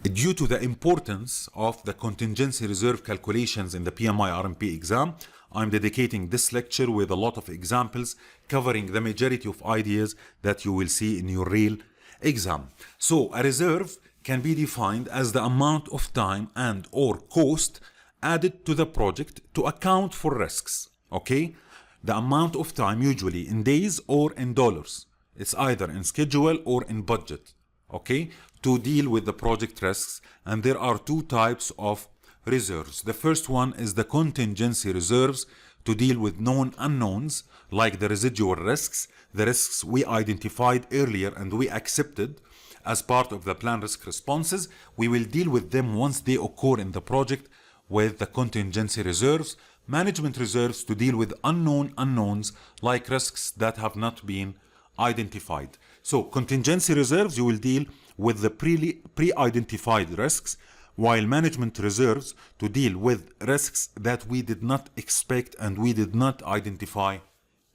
Due to the importance of the contingency reserve calculations in the PMI-RMP exam, I'm dedicating this lecture with a lot of examples covering the majority of ideas that you will see in your real exam. So a reserve can be defined as the amount of time and or cost added to the project to account for risks. Okay? The amount of time, usually in days or in dollars. It's either in schedule or in budget. Okay? To deal with the project risks. And there are two types of reserves. The first one is the contingency reserves to deal with known unknowns like the residual risks, the risks we identified earlier and we accepted as part of the plan risk responses. We will deal with them once they occur in the project with the contingency reserves. Management reserves to deal with unknown unknowns like risks that have not been identified. So contingency reserves, you will deal with the pre-identified risks, while management reserves to deal with risks that we did not expect and we did not identify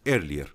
earlier.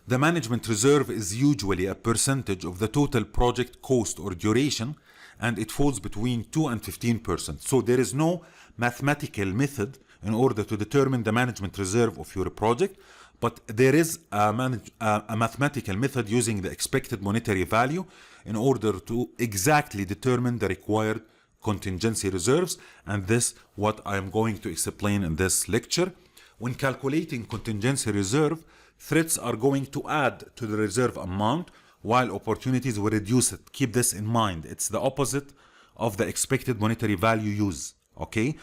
The management reserve is usually a percentage of the total project cost or duration, and it falls between 2 and 15%. So there is no mathematical method in order to determine the management reserve of your project, but there is a mathematical method using the expected monetary value in order to exactly determine the required contingency reserves, and this what I am going to explain in this lecture. When calculating contingency reserve, threats are going to add to the reserve amount while opportunities will reduce it. Keep this in mind. It's the opposite of the expected monetary value use. Okay?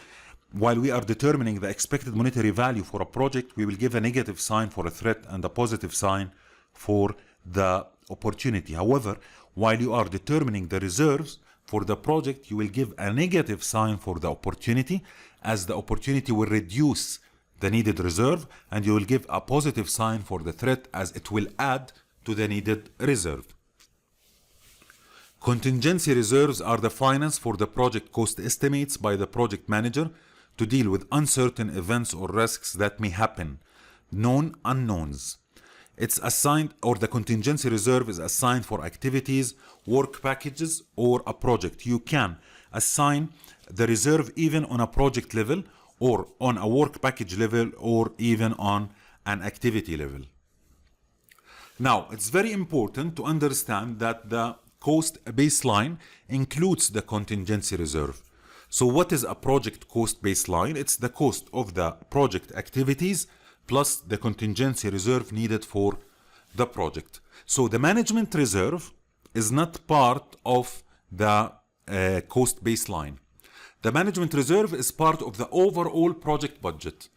While we are determining the expected monetary value for a project, we will give a negative sign for a threat and a positive sign for the opportunity. However, while you are determining the reserves for the project, you will give a negative sign for the opportunity, as the opportunity will reduce the needed reserve, and you will give a positive sign for the threat as it will add to the needed reserve. Contingency reserves are the finance for the project cost estimates by the project manager to deal with uncertain events or risks that may happen, known unknowns. It's assigned, or the contingency reserve is assigned for activities, work packages, or a project. You can assign the reserve even on a project level, or on a work package level, or even on an activity level. Now, it's very important to understand that the cost baseline includes the contingency reserve. So what is a project cost baseline? It's the cost of the project activities plus the contingency reserve needed for the project. So the management reserve is not part of the cost baseline. The management reserve is part of the overall project budget.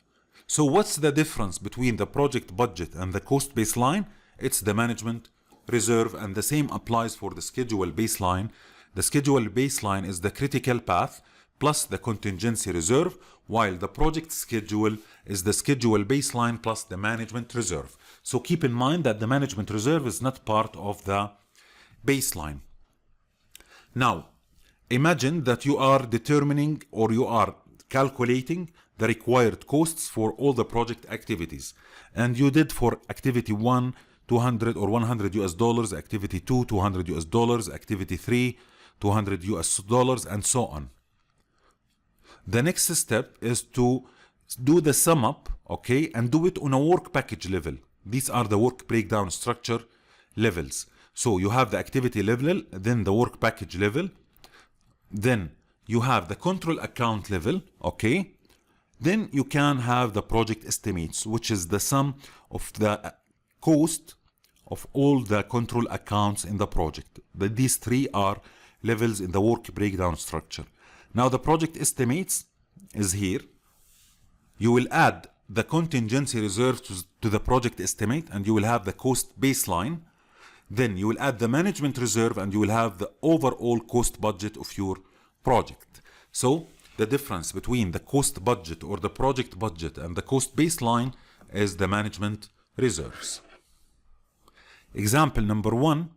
So what's the difference between the project budget and the cost baseline? It's the management reserve, and the same applies for the schedule baseline. The schedule baseline is the critical path plus the contingency reserve, while the project schedule is the schedule baseline plus the management reserve. So keep in mind that the management reserve is not part of the baseline. Now, imagine that you are determining or you are calculating the required costs for all the project activities. And you did for activity 1, 200 or 100 US dollars, activity 2, 200 US dollars, activity 3, 200 US dollars, and so on. The next step is to do the sum up, okay, and do it on a work package level. These are the work breakdown structure levels. So you have the activity level, then the work package level, then you have the control account level, okay, then you can have the project estimates, which is the sum of the cost of all the control accounts in the project. But these three are levels in the work breakdown structure. Now the project estimates is here. You will add the contingency reserve to the project estimate, and you will have the cost baseline. Then you will add the management reserve, and you will have the overall cost budget of your project. So the difference between the cost budget or the project budget and the cost baseline is the management reserves. Example number 1.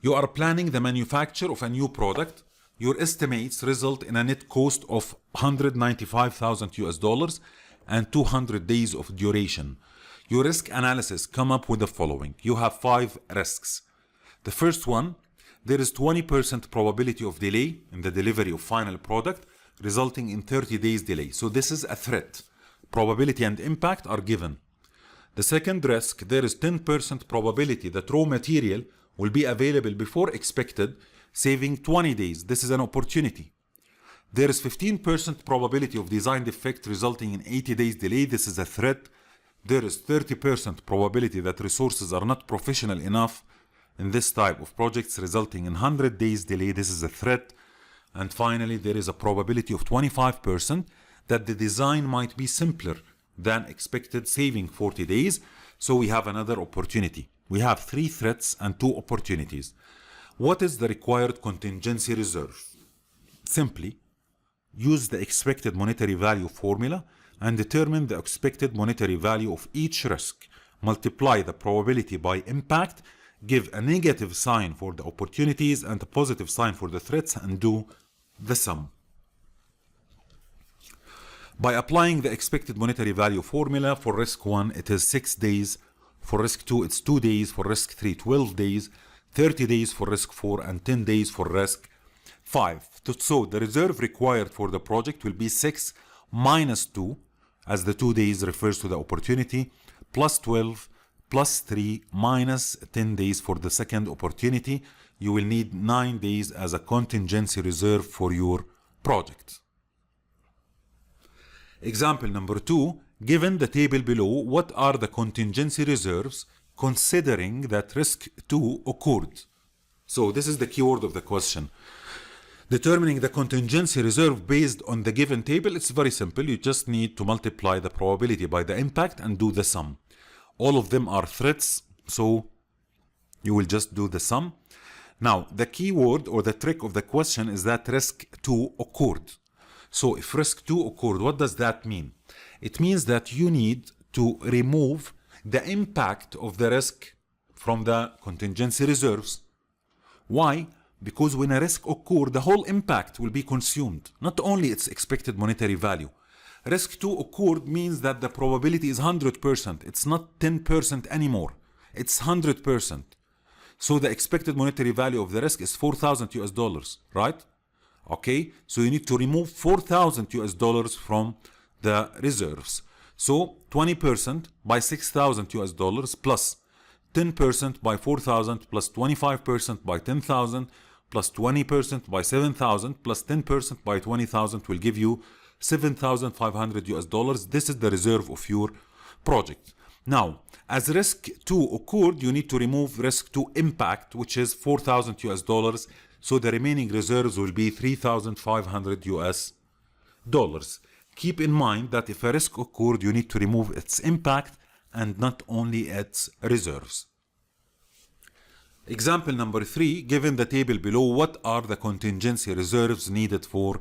You are planning the manufacture of a new product. Your estimates result in a net cost of 195,000 US dollars and 200 days of duration. Your risk analysis come up with the following. You have 5 risks. The first one, there is 20% probability of delay in the delivery of final product, resulting in 30 days delay. So this is a threat. Probability and impact are given. The second risk, there is 10% probability that raw material will be available before expected, saving 20 days. This is an opportunity. There is 15% probability of design defect resulting in 80 days delay. This is a threat. There is 30% probability that resources are not professional enough in this type of projects, resulting in 100 days delay. This is a threat. And finally, there is a probability of 25% that the design might be simpler than expected, saving 40 days. So we have another opportunity. We have 3 threats and 2 opportunities. What is the required contingency reserve? Simply use the expected monetary value formula and determine the expected monetary value of each risk. Multiply the probability by impact, give a negative sign for the opportunities and a positive sign for the threats, and do the sum. By applying the expected monetary value formula, for risk 1 it is 6 days, for risk 2 it's 2 days, for risk 3 12 days, 30 days for risk 4, and 10 days for risk 5. So the reserve required for the project will be 6 minus 2, as the 2 days refers to the opportunity, plus 12 plus 3 minus 10 days for the second opportunity. You will need 9 days as a contingency reserve for your project. Example number 2, given the table below, what are the contingency reserves considering that risk 2 occurred? So this is the keyword of the question. Determining the contingency reserve based on the given table, it's very simple. You just need to multiply the probability by the impact and do the sum. All of them are threats, so you will just do the sum. Now, the keyword or the trick of the question is that risk 2 occurred. So if risk 2 occurred, what does that mean? It means that you need to remove the impact of the risk from the contingency reserves. Why? Because when a risk occurs, the whole impact will be consumed, not only its expected monetary value. Risk 2 occurred means that the probability is 100%. It's not 10% anymore. It's 100%. So the expected monetary value of the risk is 4,000 US dollars, right? Okay, so you need to remove 4,000 US dollars from the reserves. So 20% by 6,000 US dollars plus 10% by 4,000 plus 25% by 10,000 plus 20% by 7,000 plus 10% by 20,000 will give you 7,500 US dollars. This is the reserve of your project. Now, as risk 2 occurred, you need to remove risk 2 impact, which is 4,000 US dollars. So the remaining reserves will be 3,500 US dollars. Keep in mind that if a risk occurred, you need to remove its impact and not only its reserves. Example number 3, given the table below, what are the contingency reserves needed for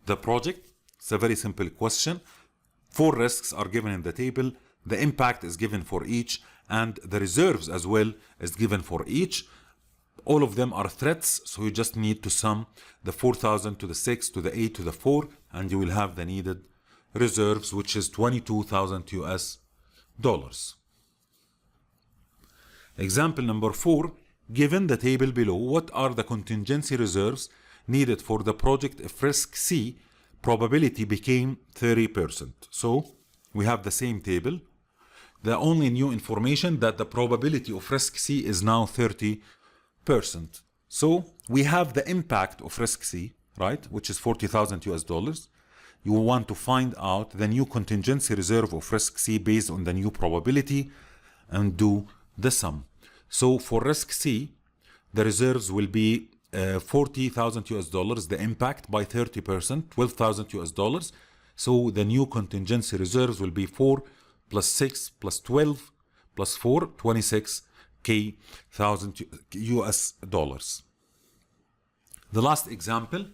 the project? It's a very simple question. 4 risks are given in the table. The impact is given for each, and the reserves as well is given for each. All of them are threats, so you just need to sum the 4,000 to the 6 to the 8 to the 4, and you will have the needed reserves, which is 22,000 US dollars. Example number 4, given the table below, what are the contingency reserves needed for the project if risk C probability became 30%? So we have the same table. The only new information that the probability of risk C is now 30%. So we have the impact of risk C, right, which is 40,000 US dollars. You want to find out the new contingency reserve of risk C based on the new probability and do the sum. So for risk C, the reserves will be 40,000 US dollars, the impact by 30%, 12,000 US dollars. So the new contingency reserves will be 4 plus 6 plus 12 plus 4, 26K thousand US dollars. The last example,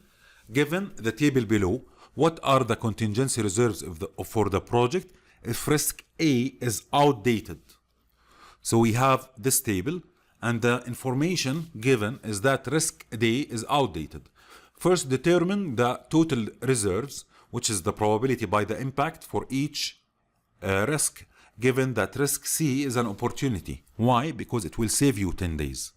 given the table below, what are the contingency reserves for the project if risk A is outdated? So we have this table, and the information given is that risk A is outdated. First, determine the total reserves, which is the probability by the impact for each risk, given that risk C is an opportunity. Why? Because it will save you 10 days.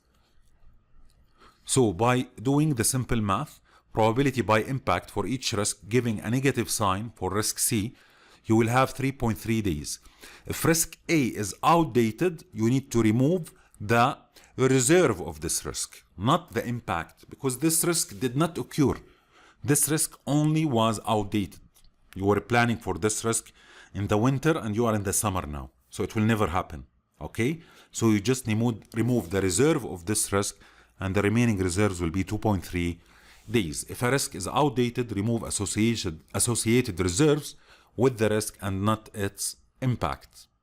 So by doing the simple math, probability by impact for each risk giving a negative sign for risk C, you will have 3.3 days. If risk A is outdated, you need to remove the reserve of this risk, not the impact, because this risk did not occur. This risk only was outdated. You were planning for this risk in the winter and you are in the summer now. So it will never happen. Okay? So you just remove the reserve of this risk, and the remaining reserves will be 2.3 days. If a risk is outdated, remove associated reserves with the risk and not its impact.